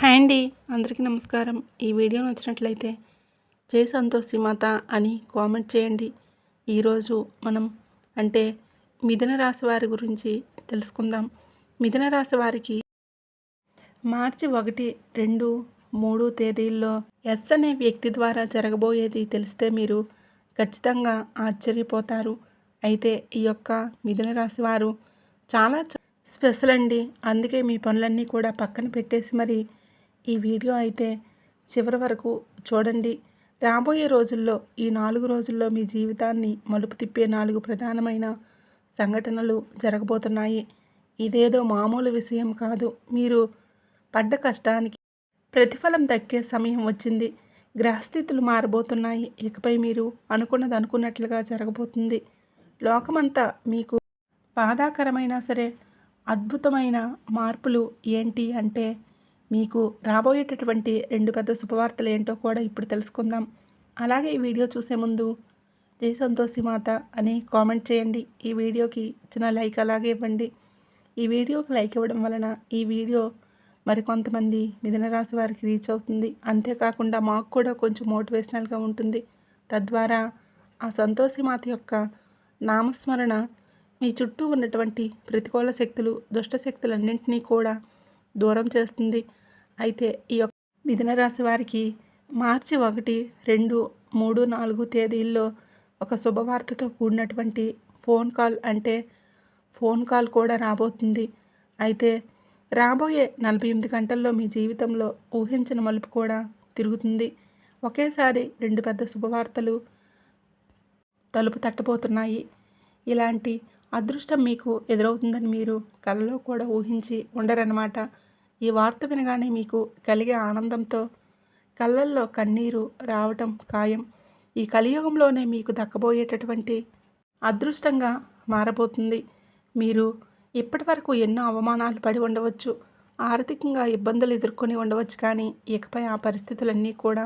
Hi అండి, అందరికీ నమస్కారం. ఈ వీడియో నచ్చినట్లయితే జై సంతోషి మాత అని కామెంట్ చేయండి. ఈరోజు మనం అంటే మిథున రాశి వారి గురించి తెలుసుకుందాం. మిథున రాశి వారికి మార్చి 1, 2, 3 తేదీల్లో ఎస్ అనే వ్యక్తి ద్వారా జరగబోయేది తెలిస్తే మీరు ఖచ్చితంగా ఆశ్చర్యపోతారు. అయితే ఈ యొక్క మిథున రాశి వారు చాలా స్పెషల్ అండి. అందుకే మీ పనులన్నీ కూడా పక్కన పెట్టేసి మరి ఈ వీడియో అయితే చివరి వరకు చూడండి. రాబోయే రోజుల్లో ఈ 4 రోజుల్లో మీ జీవితాన్ని మలుపు తిప్పే 4 ప్రధానమైన సంఘటనలు జరగబోతున్నాయి. ఇదేదో మామూలు విషయం కాదు. మీరు పడ్డ కష్టానికి ప్రతిఫలం దక్కే సమయం వచ్చింది. గ్రహస్థితులు మారబోతున్నాయి. ఇకపై మీరు అనుకున్నది అనుకున్నట్లుగా జరగబోతుంది. లోకమంతా మీకు బాధాకరమైనా సరే అద్భుతమైన మార్పులు ఏంటి అంటే మీకు రాబోయేటటువంటి 2 పెద్ద శుభవార్తలు ఏంటో కూడా ఇప్పుడు తెలుసుకుందాం. అలాగే ఈ వీడియో చూసే ముందు జై సంతోషి మాత అని కామెంట్ చేయండి. ఈ వీడియోకి చిన్న లైక్ అలాగే ఇవ్వండి. ఈ వీడియోకి లైక్ ఇవ్వడం వలన ఈ వీడియో మరికొంతమంది మిథున రాశి వారికి రీచ్ అవుతుంది. అంతేకాకుండా మాకు కూడా కొంచెం మోటివేషనల్గా ఉంటుంది. తద్వారా ఆ సంతోషి మాత యొక్క నామస్మరణ మీ చుట్టూ ఉన్నటువంటి ప్రతికూల శక్తులు, దుష్ట శక్తులన్నింటినీ కూడా దూరం చేస్తుంది. అయితే ఈ యొక్క మిథున రాశి వారికి మార్చి 1, 2, 3, 4 తేదీల్లో ఒక శుభవార్తతో కూడినటువంటి ఫోన్ కాల్ కూడా రాబోతుంది. అయితే రాబోయే 48 గంటల్లో మీ జీవితంలో ఊహించిన మలుపు కూడా తిరుగుతుంది. ఒకేసారి 2 పెద్ద శుభవార్తలు తలుపు తట్టబోతున్నాయి. ఇలాంటి అదృష్టం మీకు ఎదురవుతుందని మీరు కలలో కూడా ఊహించి ఉండరన్నమాట. ఈ వార్త వినగానే మీకు కలిగే ఆనందంతో కళ్ళల్లో కన్నీరు రావటం ఖాయం. ఈ కలియుగంలోనే మీకు దక్కబోయేటటువంటి అదృష్టంగా మారబోతుంది. మీరు ఇప్పటి వరకు ఎన్నో అవమానాలు పడి ఉండవచ్చు, ఆర్థికంగా ఇబ్బందులు ఎదుర్కొని ఉండవచ్చు. కానీ ఇకపై ఆ పరిస్థితులన్నీ కూడా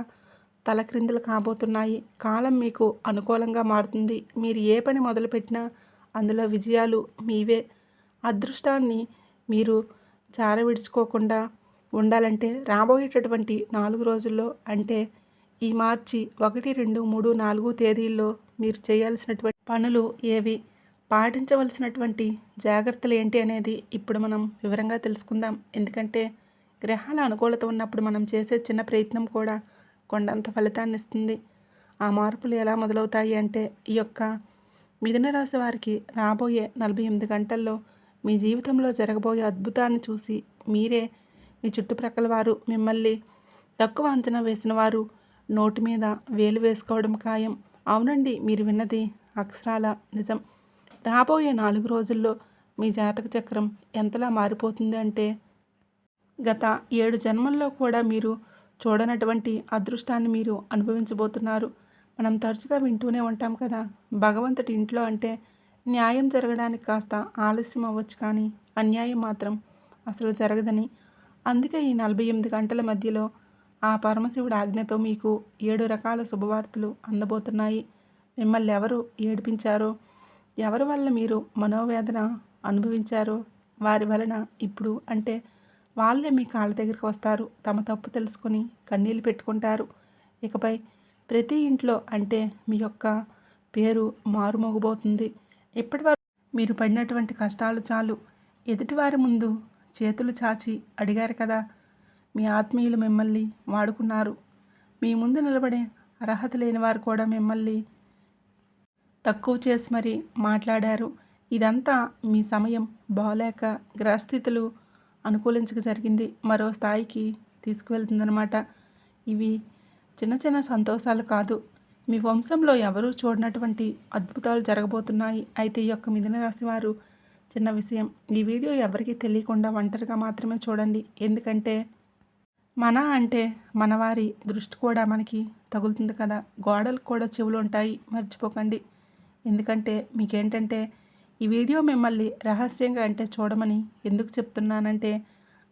తలక్రిందులు కాబోతున్నాయి. కాలం మీకు అనుకూలంగా మారుతుంది. మీరు ఏ పని మొదలుపెట్టినా అందులో విజయాలు మీవే. అదృష్టాన్ని మీరు విడుచుకోకుండా ఉండాలంటే రాబోయేటటువంటి 4 రోజుల్లో అంటే ఈ మార్చి 1, 2, 3, 4 తేదీల్లో మీరు చేయాల్సినటువంటి పనులు ఏవి, పాటించవలసినటువంటి జాగ్రత్తలు ఏంటి అనేది ఇప్పుడు మనం వివరంగా తెలుసుకుందాం. ఎందుకంటే గ్రహాల అనుకూలత ఉన్నప్పుడు మనం చేసే చిన్న ప్రయత్నం కూడా కొండంత ఫలితాన్ని ఇస్తుంది. ఆ మార్పులు ఎలా మొదలవుతాయి అంటే ఈ యొక్క మిథున రాశి వారికి రాబోయే 48 గంటల్లో మీ జీవితంలో జరగబోయే అద్భుతాన్ని చూసి మీరే, మీ చుట్టుప్రక్కల వారు, మిమ్మల్ని తక్కువ అంచనా వేసిన వారు నోటి మీద వేలు వేసుకోవడం ఖాయం. అవునండి, మీరు విన్నది అక్షరాల నిజం. రాబోయే 4 రోజుల్లో మీ జాతక చక్రం ఎంతలా మారిపోతుంది అంటే గత 7 జన్మల్లో కూడా మీరు చూడనటువంటి అదృష్టాన్ని మీరు అనుభవించబోతున్నారు. మనం తరచుగా వింటూనే ఉంటాం కదా, భగవంతుడి ఇంట్లో అంటే న్యాయం జరగడానికి కాస్త ఆలస్యం అవ్వచ్చు, కానీ అన్యాయం మాత్రం అసలు జరగదని. అందుకే ఈ 48 గంటల మధ్యలో ఆ పరమశివుడి ఆజ్ఞతో మీకు 7 రకాల శుభవార్తలు అందబోతున్నాయి. మిమ్మల్ని ఎవరు ఏడిపించారో, ఎవరి వల్ల మీరు మనోవేదన అనుభవించారో వారి వలన ఇప్పుడు అంటే వాళ్ళే మీ కాళ్ళ దగ్గరికి వస్తారు. తమ తప్పు తెలుసుకొని కన్నీళ్ళు పెట్టుకుంటారు. ఇకపై ప్రతి ఇంట్లో అంటే మీ యొక్క పేరు మారుమోగబోతుంది. ఇప్పటివరకు మీరు పడినటువంటి కష్టాలు చాలు. ఎదుటివారి ముందు చేతులు చాచి అడిగారు కదా, మీ ఆత్మీయులు మిమ్మల్ని వాడుకున్నారు. మీ ముందు నిలబడే అర్హత లేని వారు కూడా మిమ్మల్ని తక్కువ చేసి మరీ మాట్లాడారు. ఇదంతా మీ సమయం బాలేక గ్రహస్థితులు అనుకూలించక జరిగింది. మరో స్థాయికి తీసుకువెళ్తుందన్నమాట. ఇవి చిన్న చిన్న సంతోషాలు కాదు, మీ వంశంలో ఎవరూ చూడనటువంటి అద్భుతాలు జరగబోతున్నాయి. అయితే ఈ యొక్క మిథున రాశి వారు చిన్న విషయం, ఈ వీడియో ఎవరికీ తెలియకుండా ఒంటరిగా మాత్రమే చూడండి. ఎందుకంటే అంటే మనవారి దృష్టి కూడా మనకి తగులుతుంది కదా, గోడలకు కూడా చెవులు ఉంటాయి, మర్చిపోకండి. ఎందుకంటే మీకేంటంటే ఈ వీడియో మిమ్మల్ని రహస్యంగా అంటే చూడమని ఎందుకు చెప్తున్నానంటే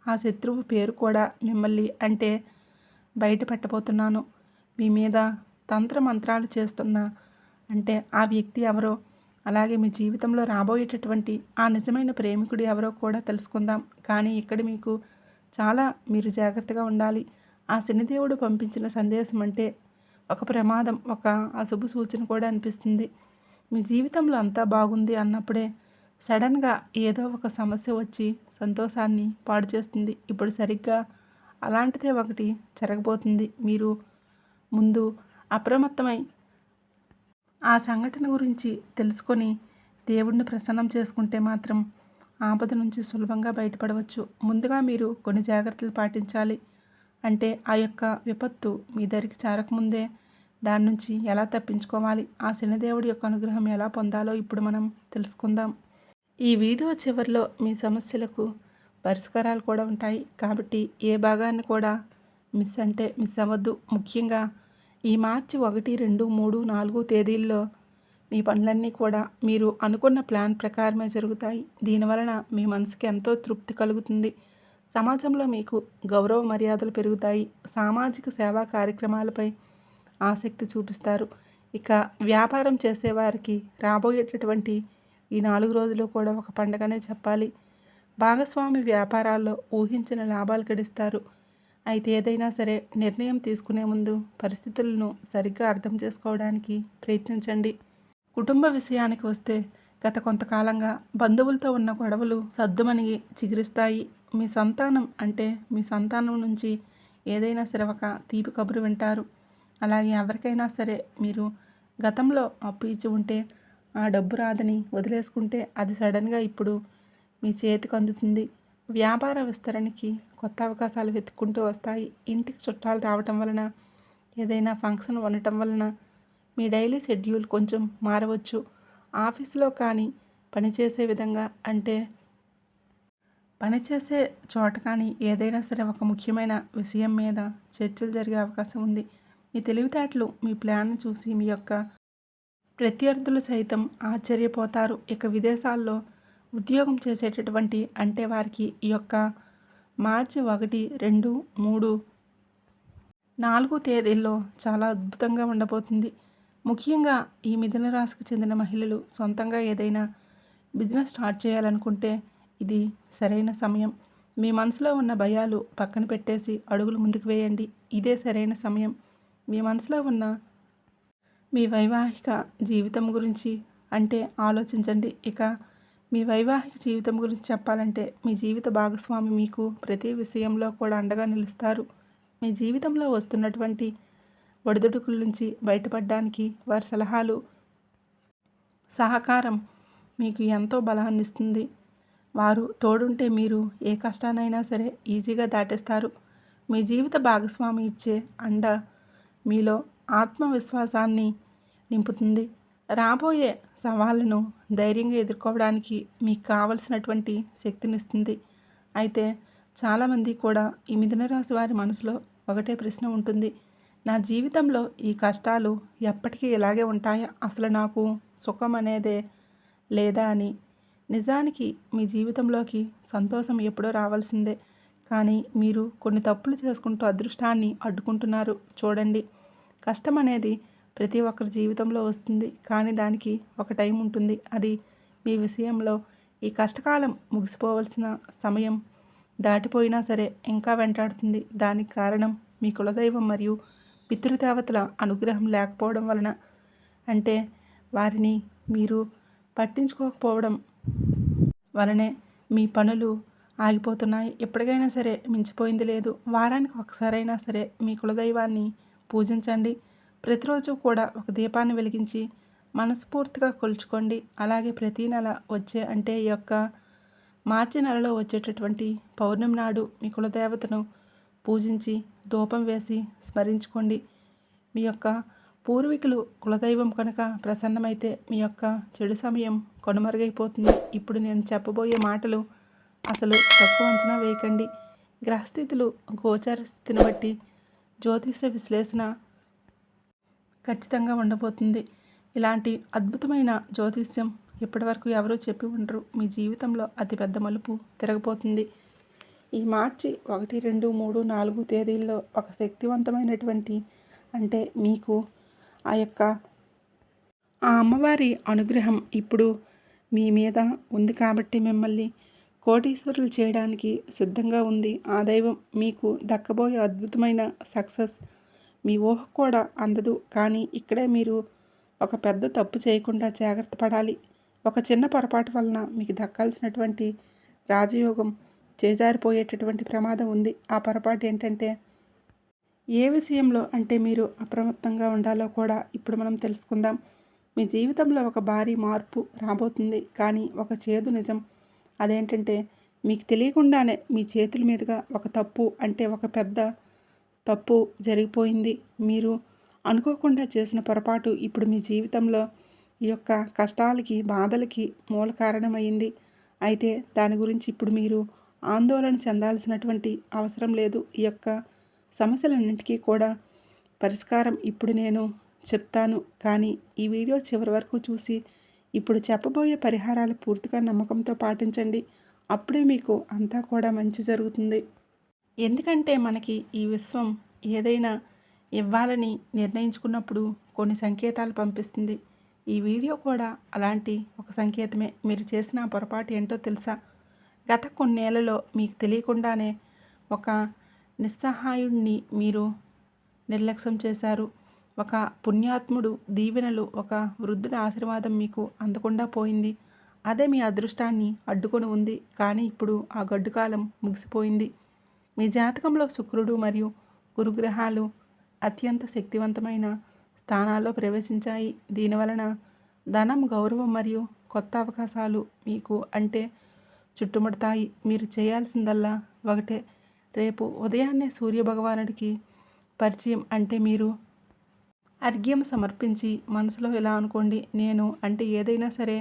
ఆ శత్రువు పేరు కూడా మిమ్మల్ని అంటే బయట పెట్టబోతున్నాను. మీ మీద తంత్ర మంత్రాలు చేస్తున్న అంటే ఆ వ్యక్తి ఎవరో, అలాగే మీ జీవితంలో రాబోయేటటువంటి ఆ నిజమైన ప్రేమికుడు ఎవరో కూడా తెలుసుకుందాం. కానీ ఇక్కడ మీకు చాలా మీరు జాగ్రత్తగా ఉండాలి. ఆ శనిదేవుడు పంపించిన సందేశం అంటే ఒక ప్రమాదం, ఒక అశుభ సూచన కూడా అనిపిస్తుంది. మీ జీవితంలో అంతా బాగుంది అన్నప్పుడే సడన్గా ఏదో ఒక సమస్య వచ్చి సంతోషాన్ని పాడు చేస్తుంది. ఇప్పుడు సరిగ్గా అలాంటిదే ఒకటి జరగబోతుంది. మీరు ముందు అప్రమత్తమై ఆ సంఘటన గురించి తెలుసుకొని దేవుడిని ప్రసన్నం చేసుకుంటే మాత్రం ఆపద నుంచి సులభంగా బయటపడవచ్చు. ముందుగా మీరు కొన్ని జాగ్రత్తలు పాటించాలి. అంటే ఆ యొక్క విపత్తు మీ దరికి చేరకముందే దాని నుంచి ఎలా తప్పించుకోవాలి, ఆ శనిదేవుడి యొక్క అనుగ్రహం ఎలా పొందాలో ఇప్పుడు మనం తెలుసుకుందాం. ఈ వీడియో చివరిలో మీ సమస్యలకు పరిష్కారాలు కూడా ఉంటాయి కాబట్టి ఏ భాగాన్ని కూడా మిస్ అవ్వద్దు. ముఖ్యంగా ఈ మార్చి 1, 2, 3, 4 తేదీల్లో మీ పనులన్నీ కూడా మీరు అనుకున్న ప్లాన్ ప్రకారమే జరుగుతాయి. దీనివలన మీ మనసుకి ఎంతో తృప్తి కలుగుతుంది. సమాజంలో మీకు గౌరవ మర్యాదలు పెరుగుతాయి. సామాజిక సేవా కార్యక్రమాలపై ఆసక్తి చూపిస్తారు. ఇక వ్యాపారం చేసేవారికి రాబోయేటటువంటి ఈ 4 రోజులు కూడా ఒక పండగనే చెప్పాలి. భాగస్వామి వ్యాపారాల్లో ఊహించిన లాభాలు గడిస్తారు. అయితే ఏదైనా సరే నిర్ణయం తీసుకునే ముందు పరిస్థితులను సరిగ్గా అర్థం చేసుకోవడానికి ప్రయత్నించండి. కుటుంబ విషయానికి వస్తే గత కొంతకాలంగా బంధువులతో ఉన్న గొడవలు సద్దుమణిగి చిగురిస్తాయి. మీ సంతానం నుంచి ఏదైనా సరే ఒక తీపి కబురు వింటారు. అలాగే ఎవరికైనా సరే మీరు గతంలో అప్పు ఇచ్చి ఉంటే ఆ డబ్బు రాదని వదిలేసుకుంటే అది సడన్గా ఇప్పుడు మీ చేతికి అందుతుంది. వ్యాపార విస్తరణకి కొత్త అవకాశాలు వెతుక్కుంటూ వస్తాయి. ఇంటికి చుట్టాలు రావటం వలన, ఏదైనా ఫంక్షన్ ఉండటం వలన మీ డైలీ షెడ్యూల్ కొంచెం మారవచ్చు. ఆఫీసులో కానీ పనిచేసే విధంగా అంటే పనిచేసే చోట కానీ ఏదైనా సరే ఒక ముఖ్యమైన విషయం మీద చర్చలు జరిగే అవకాశం ఉంది. మీ తెలివితేటలు, మీ ప్లాన్ను చూసి మీ యొక్క ప్రత్యర్థులు సైతం ఆశ్చర్యపోతారు. ఇక విదేశాల్లో ఉద్యోగం చేసేటటువంటి అంటే వారికి ఈ యొక్క మార్చి 1, 2, 3, 4 తేదీల్లో చాలా అద్భుతంగా ఉండబోతుంది. ముఖ్యంగా ఈ మిథున రాశికి చెందిన మహిళలు సొంతంగా ఏదైనా బిజినెస్ స్టార్ట్ చేయాలనుకుంటే ఇది సరైన సమయం. మీ మనసులో ఉన్న భయాలు పక్కన పెట్టేసి అడుగులు ముందుకు వేయండి. ఇదే సరైన సమయం. మీ మనసులో ఉన్న మీ వైవాహిక జీవితం గురించి అంటే ఆలోచించండి. ఇక మీ వైవాహిక జీవితం గురించి చెప్పాలంటే మీ జీవిత భాగస్వామి మీకు ప్రతి విషయంలో కూడా అండగా నిలుస్తారు. మీ జీవితంలో వస్తున్నటువంటి ఒడిదుడుకుల నుంచి బయటపడడానికి వారి సలహాలు, సహకారం మీకు ఎంతో బలాన్ని ఇస్తుంది. వారు తోడుంటే మీరు ఏ కష్టానైనా సరే ఈజీగా దాటేస్తారు. మీ జీవిత భాగస్వామి ఇచ్చే అండ మీలో ఆత్మవిశ్వాసాన్ని నింపుతుంది. రాబోయే సవాళ్ళను ధైర్యంగా ఎదుర్కోవడానికి మీకు కావలసినటువంటి శక్తినిస్తుంది. అయితే చాలామంది కూడా ఈ మిథున రాశి వారి మనసులో ఒకటే ప్రశ్న ఉంటుంది. నా జీవితంలో ఈ కష్టాలు ఎప్పటికీ ఇలాగే ఉంటాయా? అసలు నాకు సుఖం అనేదే లేదా అని. నిజానికి మీ జీవితంలోకి సంతోషం ఎప్పుడో రావాల్సిందే. కానీ మీరు కొన్ని తప్పులు చేసుకుంటూ అదృష్టాన్ని అడ్డుకుంటున్నారు. చూడండి, కష్టం అనేది ప్రతి ఒక్కరి జీవితంలో వస్తుంది. కానీ దానికి ఒక టైం ఉంటుంది. అది మీ విషయంలో ఈ కష్టకాలం ముగిసిపోవలసిన సమయం దాటిపోయినా సరే ఇంకా వెంటాడుతుంది. దానికి కారణం మీ కులదైవం మరియు పితృదేవతల అనుగ్రహం లేకపోవడం వలన. అంటే వారిని మీరు పట్టించుకోకపోవడం వలనే మీ పనులు ఆగిపోతున్నాయి. ఎప్పటికైనా సరే మించిపోయింది లేదు. వారానికి ఒకసారైనా సరే మీ కులదైవాన్ని పూజించండి. ప్రతిరోజు కూడా ఒక దీపాన్ని వెలిగించి మనస్ఫూర్తిగా కొలుచుకోండి. అలాగే ప్రతీ నెల వచ్చే అంటే ఈ యొక్క మార్చి నెలలో వచ్చేటటువంటి పౌర్ణమి నాడు మీ కులదేవతను పూజించి ధూపం వేసి స్మరించుకోండి. మీ యొక్క పూర్వీకులు కులదైవం కనుక ప్రసన్నమైతే మీ యొక్క చెడు సమయం కనుమరుగైపోతుంది. ఇప్పుడు నేను చెప్పబోయే మాటలు అసలు తక్కువ అంచనా వేయకండి. గ్రహస్థితులు, గోచార స్థితిని బట్టి జ్యోతిష విశ్లేషణ ఖచ్చితంగా ఉండబోతుంది. ఇలాంటి అద్భుతమైన జ్యోతిష్యం ఇప్పటివరకు ఎవరూ చెప్పి ఉండరు. మీ జీవితంలో అతిపెద్ద మలుపు తిరగబోతుంది. ఈ మార్చి 1, 2, 3, 4 తేదీల్లో ఒక శక్తివంతమైనటువంటి అంటే మీకు ఆ అమ్మవారి అనుగ్రహం ఇప్పుడు మీ మీద ఉంది కాబట్టి మిమ్మల్ని కోటీశ్వరులు చేయడానికి సిద్ధంగా ఉంది. ఆ దైవం మీకు దక్కబోయే అద్భుతమైన సక్సెస్ మీ ఊహకు కూడా అందదు. కానీ ఇక్కడే మీరు ఒక పెద్ద తప్పు చేయకుండా జాగ్రత్త పడాలి. ఒక చిన్న పొరపాటు వలన మీకు దక్కాల్సినటువంటి రాజయోగం చేజారిపోయేటటువంటి ప్రమాదం ఉంది. ఆ పొరపాటు ఏంటంటే ఏ విషయంలో అంటే మీరు అప్రమత్తంగా ఉండాలో కూడా ఇప్పుడు మనం తెలుసుకుందాం. మీ జీవితంలో ఒక భారీ మార్పు రాబోతుంది. కానీ ఒక చేదు నిజం అదేంటంటే మీకు తెలియకుండానే మీ చేతుల మీదుగా ఒక తప్పు అంటే ఒక పెద్ద తప్పు జరిగిపోయింది. మీరు అనుకోకుండా చేసిన పొరపాటు ఇప్పుడు మీ జీవితంలో ఈ యొక్క కష్టాలకి బాధలకి మూల కారణమైంది. అయితే దాని గురించి ఇప్పుడు మీరు ఆందోళన చెందాల్సినటువంటి అవసరం లేదు. ఈ యొక్క సమస్యలన్నింటికీ కూడా పరిష్కారం ఇప్పుడు నేను చెప్తాను. కానీ ఈ వీడియో చివరి వరకు చూసి ఇప్పుడు చెప్పబోయే పరిహారాలు పూర్తిగా నమ్మకంతో పాటించండి. అప్పుడే మీకు అంతా కూడా మంచి జరుగుతుంది. ఎందుకంటే మనకి ఈ విశ్వం ఏదైనా ఇవ్వాలని నిర్ణయించుకున్నప్పుడు కొన్ని సంకేతాలు పంపిస్తుంది. ఈ వీడియో కూడా అలాంటి ఒక సంకేతమే. మీరు చేసిన పొరపాటు ఏంటో తెలుసా? గత కొన్నేళ్లలో మీకు తెలియకుండానే ఒక నిస్సహాయుడిని మీరు నిర్లక్ష్యం చేశారు. ఒక పుణ్యాత్ముడు దీవెనలు, ఒక వృద్ధుడి ఆశీర్వాదం మీకు అందకుండా పోయింది. అదే మీ అదృష్టాన్ని అడ్డుకొని ఉంది. కానీ ఇప్పుడు ఆ గడ్డు కాలం ముగిసిపోయింది. మీ జాతకంలో శుక్రుడు మరియు గురుగ్రహాలు అత్యంత శక్తివంతమైన స్థానాల్లో ప్రవేశించాయి. దీనివలన ధనం, గౌరవం మరియు కొత్త అవకాశాలు మీకు అంటే చుట్టుముడతాయి. మీరు చేయాల్సిందల్లా ఒకటే, రేపు ఉదయాన్నే సూర్యభగవానుడికి పరిచయం అంటే మీరు అర్ఘ్యం సమర్పించి మనసులో ఇలా అనుకోండి, నేను అంటే ఏదైనా సరే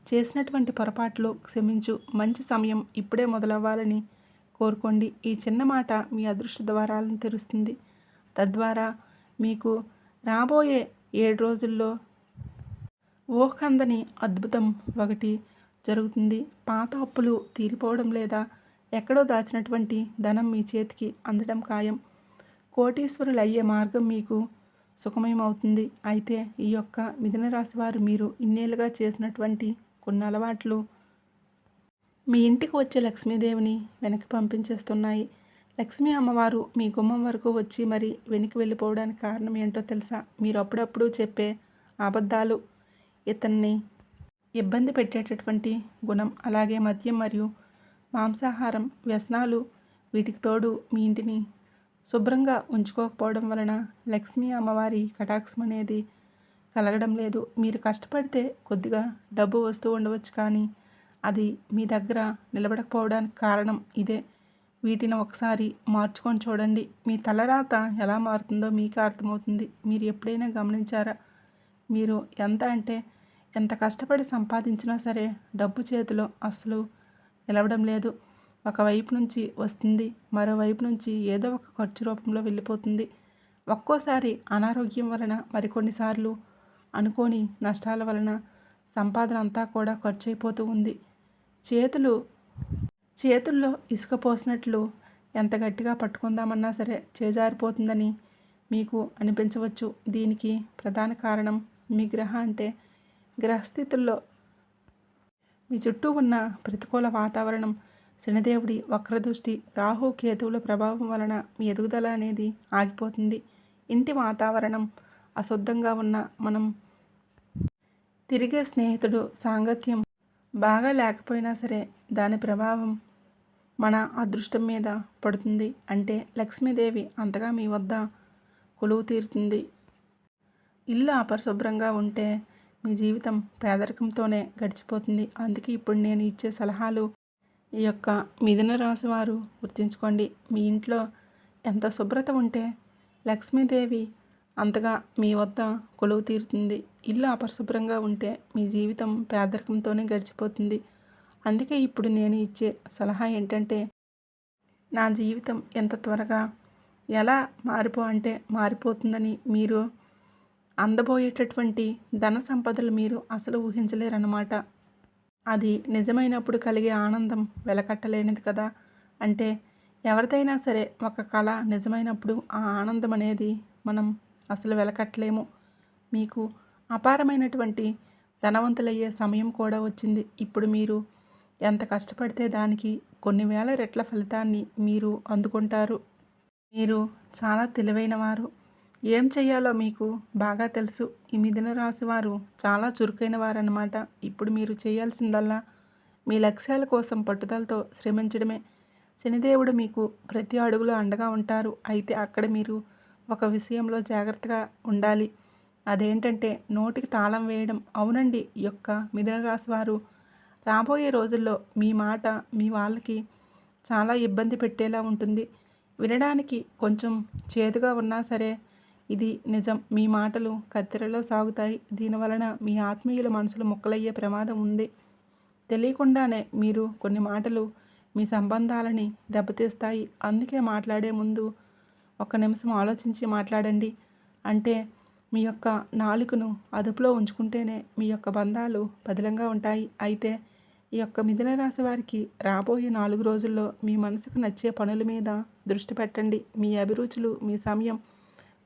చేసినటువంటి పొరపాట్లు క్షమించు, మంచి సమయం ఇప్పుడే మొదలవ్వాలని కోరుకోండి. ఈ చిన్న మాట మీ అదృష్ట ద్వారాలను తెరుస్తుంది. తద్వారా మీకు రాబోయే 7 రోజుల్లో ఊహకందని అద్భుతం ఒకటి జరుగుతుంది. పాత అప్పులు తీరిపోవడం లేదా ఎక్కడో దాచినటువంటి ధనం మీ చేతికి అందడం ఖాయం. కోటీశ్వరులు అయ్యే మార్గం మీకు సుఖమయమవుతుంది. అయితే ఈ యొక్క మిథున రాశి వారు మీరు ఇన్నేళ్ళుగా చేసినటువంటి కొన్ని అలవాట్లు మీ ఇంటికి వచ్చే లక్ష్మీదేవిని వెనక్కి పంపించేస్తున్నాయి. లక్ష్మీ అమ్మవారు మీ గుమ్మం వరకు వచ్చి మరి వెనక్కి వెళ్ళిపోవడానికి కారణం ఏంటో తెలుసా? మీరు అప్పుడప్పుడు చెప్పే అబద్ధాలు, ఇతన్ని ఇబ్బంది పెట్టేటటువంటి గుణం, అలాగే మద్యం మరియు మాంసాహారం వ్యసనాలు, వీటికి తోడు మీ ఇంటిని శుభ్రంగా ఉంచుకోకపోవడం వలన లక్ష్మీ అమ్మవారి కటాక్షం అనేది కలగడం లేదు. మీరు కష్టపడితే కొద్దిగా డబ్బు వస్తూ ఉండవచ్చు, కానీ అది మీ దగ్గర నిలబడకపోవడానికి కారణం ఇదే. వీటిని ఒకసారి మార్చుకొని చూడండి. మీ తలరాత ఎలా మారుతుందో మీకే అర్థమవుతుంది. మీరు ఎప్పుడైనా గమనించారా? మీరు ఎంత కష్టపడి సంపాదించినా సరే డబ్బు చేతిలో అస్సలు నిలవడం లేదు. ఒకవైపు నుంచి వస్తుంది, మరోవైపు నుంచి ఏదో ఒక ఖర్చు రూపంలో వెళ్ళిపోతుంది. ఒక్కోసారి అనారోగ్యం వలన, మరికొన్నిసార్లు అనుకోని నష్టాల వలన సంపాదన అంతా కూడా ఖర్చు అయిపోతూ ఉంది. చేతుల్లో ఇసుక పోసినట్లు ఎంత గట్టిగా పట్టుకుందామన్నా సరే చేజారిపోతుందని మీకు అనిపించవచ్చు. దీనికి ప్రధాన కారణం మీ గ్రహస్థితుల్లో మీ చుట్టూ ఉన్న ప్రతికూల వాతావరణం, శనిదేవుడి వక్రదృష్టి, రాహు కేతువుల ప్రభావం వలన మీ ఎదుగుదల అనేది ఆగిపోతుంది. ఇంటి వాతావరణం అశుద్ధంగా ఉన్న, మనం తిరిగే స్నేహితుడు సాంగత్యం బాగా లేకపోయినా సరే దాని ప్రభావం మన అదృష్టం మీద పడుతుంది. అంటే లక్ష్మీదేవి అంతగా మీ వద్ద కొలువు తీరుతుంది. ఇల్లు అపరిశుభ్రంగా ఉంటే మీ జీవితం పేదరికంతోనే గడిచిపోతుంది. అందుకే ఇప్పుడు నేను ఇచ్చే సలహాలు ఈ యొక్క మిథున రాశి వారు గుర్తుంచుకోండి. మీ ఇంట్లో ఎంత శుభ్రత ఉంటే లక్ష్మీదేవి అంతగా మీ వద్ద కొలువు తీరుతుంది. ఇల్లు అపరిశుభ్రంగా ఉంటే మీ జీవితం పేదరికంతోనే గడిచిపోతుంది. అందుకే ఇప్పుడు నేను ఇచ్చే సలహా ఏంటంటే, నా జీవితం ఎంత త్వరగా ఎలా మారిపోతుందని మీరు అందబోయేటటువంటి ధన సంపదలు మీరు అసలు ఊహించలేరన్నమాట. అది నిజమైనప్పుడు కలిగే ఆనందం వెలకట్టలేనిది కదా. అంటే ఎవరిదైనా సరే ఒక కళ నిజమైనప్పుడు ఆ ఆనందం అనేది మనం అసలు వెలకట్టలేము. మీకు అపారమైనటువంటి ధనవంతులయ్యే సమయం కూడా వచ్చింది. ఇప్పుడు మీరు ఎంత కష్టపడితే దానికి కొన్ని వేల రెట్ల ఫలితాన్ని మీరు అందుకుంటారు. మీరు చాలా తెలివైనవారు. ఏం చెయ్యాలో మీకు బాగా తెలుసు. ఈ మిథున రాశి వారు చాలా చురుకైన వారన్నమాట. ఇప్పుడు మీరు చేయాల్సిందల్లా మీ లక్ష్యాల కోసం పట్టుదలతో శ్రమించడమే. శనిదేవుడు మీకు ప్రతి అడుగులో అండగా ఉంటారు. అయితే అక్కడ మీరు ఒక విషయంలో జాగ్రత్తగా ఉండాలి. అదేంటంటే నోటికి తాళం వేయడం. అవునండి, ఈ యొక్క మిథున రాశి వారు రాబోయే రోజుల్లో మీ మాట మీ వాళ్ళకి చాలా ఇబ్బంది పెట్టేలా ఉంటుంది. వినడానికి కొంచెం చేదుగా ఉన్నా సరే ఇది నిజం. మీ మాటలు కత్తెరలో సాగుతాయి. దీనివలన మీ ఆత్మీయుల మనసులు ముక్కలయ్యే ప్రమాదం ఉంది. తెలియకుండానే మీరు కొన్ని మాటలు మీ సంబంధాలని దెబ్బతీస్తాయి. అందుకే మాట్లాడే ముందు ఒక్క నిమిషం ఆలోచించి మాట్లాడండి. అంటే మీ యొక్క నాలుకను అదుపులో ఉంచుకుంటేనే మీ యొక్క బంధాలు పదిలంగా ఉంటాయి. అయితే ఈ యొక్క మిథున రాశి వారికి రాబోయే 4 రోజుల్లో మీ మనసుకు నచ్చే పనుల మీద దృష్టి పెట్టండి. మీ అభిరుచులు, మీ సమయం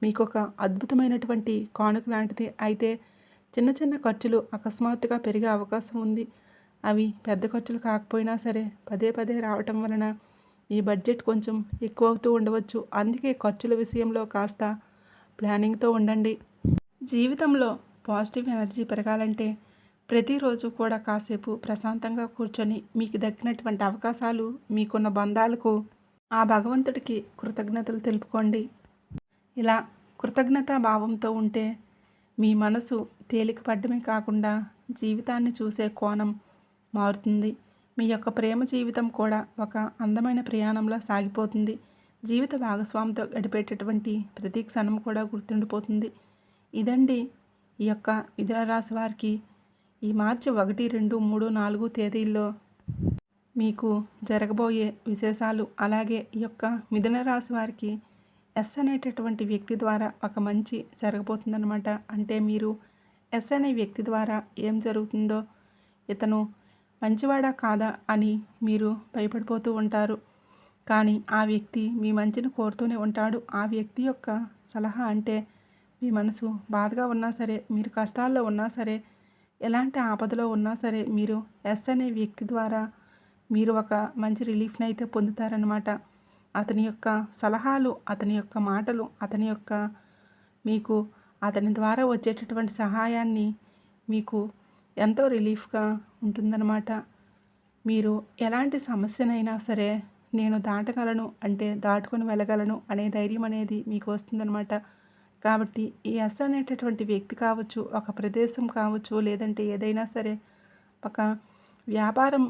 మీకొక అద్భుతమైనటువంటి కానుక లాంటిది. అయితే చిన్న చిన్న ఖర్చులు అకస్మాత్తుగా పెరిగే అవకాశం ఉంది. అవి పెద్ద ఖర్చులు కాకపోయినా సరే పదే పదే రావటం వలన మీ బడ్జెట్ కొంచెం ఎక్కువ అవుతూ ఉండవచ్చు. అందుకే ఖర్చుల విషయంలో కాస్త ప్లానింగ్తో ఉండండి. జీవితంలో పాజిటివ్ ఎనర్జీ పెరగాలంటే ప్రతిరోజు కూడా కాసేపు ప్రశాంతంగా కూర్చొని మీకు దక్కినటువంటి అవకాశాలు, మీకున్న బంధాలకు ఆ భగవంతుడికి కృతజ్ఞతలు తెలుపుకోండి. ఇలా కృతజ్ఞతా భావంతో ఉంటే మీ మనసు తేలికపడ్డమే కాకుండా జీవితాన్ని చూసే కోణం మారుతుంది. మీ యొక్క ప్రేమ జీవితం కూడా ఒక అందమైన ప్రయాణంలో సాగిపోతుంది. జీవిత భాగస్వామితో గడిపేటటువంటి ప్రతి క్షణం కూడా గుర్తుండిపోతుంది. ఇదండి ఈ యొక్క మిథున రాశి వారికి ఈ మార్చి 1, 2, 3, 4 తేదీల్లో మీకు జరగబోయే విశేషాలు. అలాగే ఈ యొక్క మిథున రాశి వారికి ఎస్ అనేటటువంటి వ్యక్తి ద్వారా ఒక మంచి జరగబోతుందన్నమాట. అంటే మీరు ఎస్ అనే వ్యక్తి ద్వారా ఏం జరుగుతుందో, ఇతను మంచివాడా కాదా అని మీరు భయపడిపోతూ ఉంటారు. కానీ ఆ వ్యక్తి మీ మంచిని కోరుతూనే ఉంటాడు. ఆ వ్యక్తి యొక్క సలహా అంటే మీ మనసు బాధగా ఉన్నా సరే, మీరు కష్టాల్లో ఉన్నా సరే, ఎలాంటి ఆపదలో ఉన్నా సరే మీరు ఎస్ అనే వ్యక్తి ద్వారా మీరు ఒక మంచి రిలీఫ్ని అయితే పొందుతారనమాట. అతని యొక్క సలహాలు, అతని యొక్క మాటలు, మీకు అతని ద్వారా వచ్చేటటువంటి సహాయాన్ని మీకు ఎంతో రిలీఫ్గా ఉంటుందన్నమాట. మీరు ఎలాంటి సమస్యనైనా సరే నేను దాటగలను, అంటే దాటుకొని వెళ్ళగలను అనే ధైర్యం అనేది మీకు వస్తుందన్నమాట. కాబట్టి ఈ ఎస్ అనేటటువంటి వ్యక్తి కావచ్చు, ఒక ప్రదేశం కావచ్చు, లేదంటే ఏదైనా సరే ఒక వ్యాపారం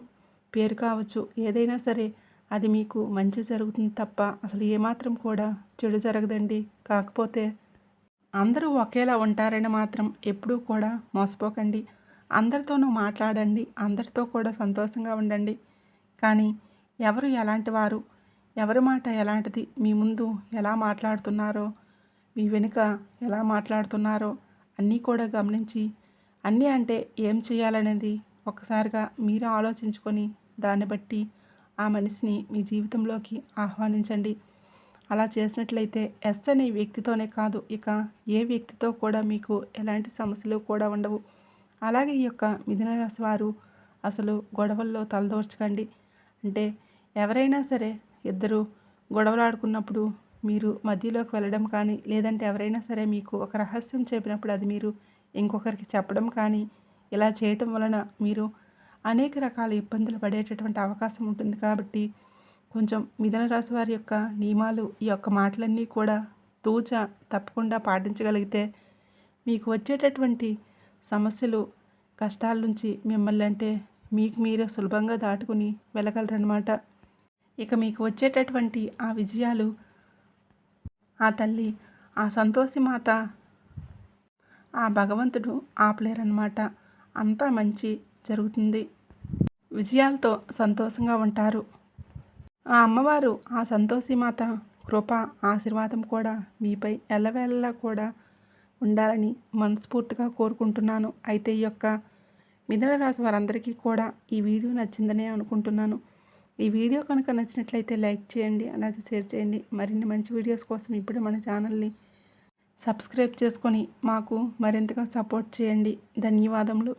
పేరు కావచ్చు, ఏదైనా సరే అది మీకు మంచి జరుగుతుంది తప్ప అసలు ఏమాత్రం కూడా చెడు జరగదండి. కాకపోతే అందరూ ఒకేలా ఉంటారని మాత్రం ఎప్పుడూ కూడా మోసపోకండి. అందరితోనూ మాట్లాడండి, అందరితో కూడా సంతోషంగా ఉండండి. కానీ ఎవరు ఎలాంటి వారు, ఎవరి మాట ఎలాంటిది, మీ ముందు ఎలా మాట్లాడుతున్నారో, మీ వెనుక ఎలా మాట్లాడుతున్నారో అన్నీ కూడా గమనించి, అన్నీ అంటే ఏం చేయాలనేది ఒకసారిగా మీరు ఆలోచించుకొని దాన్ని బట్టి ఆ మనిషిని మీ జీవితంలోకి ఆహ్వానించండి. అలా చేసినట్లయితే ఎస్ అనే వ్యక్తితోనే కాదు, ఇక ఏ వ్యక్తితో కూడా మీకు ఎలాంటి సమస్యలు కూడా ఉండవు. అలాగే ఈ యొక్క మిథున రాశి వారు అసలు గొడవల్లో తలదూర్చకండి. అంటే ఎవరైనా సరే ఇద్దరు గొడవలాడుకున్నప్పుడు మీరు మధ్యలోకి వెళ్ళడం కానీ, లేదంటే ఎవరైనా సరే మీకు ఒక రహస్యం చెప్పినప్పుడు అది మీరు ఇంకొకరికి చెప్పడం కానీ, ఇలా చేయటం వలన మీరు అనేక రకాల ఇబ్బందులు పడేటటువంటి అవకాశం ఉంటుంది. కాబట్టి కొంచెం మిథున రాశి వారి యొక్క నియమాలు, ఈ యొక్క మాటలన్నీ కూడా తూచా తప్పకుండా పాటించగలిగితే మీకు వచ్చేటటువంటి సమస్యలు, కష్టాల నుంచి మిమ్మల్ని అంటే మీకు మీరే సులభంగా దాటుకుని వెళ్ళగలరనమాట. ఇక మీకు వచ్చేటటువంటి ఆ విజయాలు ఆ తల్లి, ఆ సంతోషి మాత, ఆ భగవంతుడు ఆపలేరన్నమాట. అంతా మంచి జరుగుతుంది. విజయాలతో సంతోషంగా ఉంటారు. ఆ అమ్మవారు, ఆ సంతోషి మాత కృప, ఆశీర్వాదం కూడా మీపై ఎల్లవేళలా కూడా ఉండాలని మనస్ఫూర్తిగా కోరుకుంటున్నాను. అయితే ఈ యొక్క మిథున రాశి వారందరికీ కూడా ఈ వీడియో నచ్చిందనే అనుకుంటున్నాను. ఈ వీడియో కనుక నచ్చినట్లయితే లైక్ చేయండి, అలాగే షేర్ చేయండి. మరిన్ని మంచి వీడియోస్ కోసం ఇప్పుడే మన ఛానల్ని సబ్స్క్రైబ్ చేసుకొని మాకు మరింతగా సపోర్ట్ చేయండి. ధన్యవాదములు.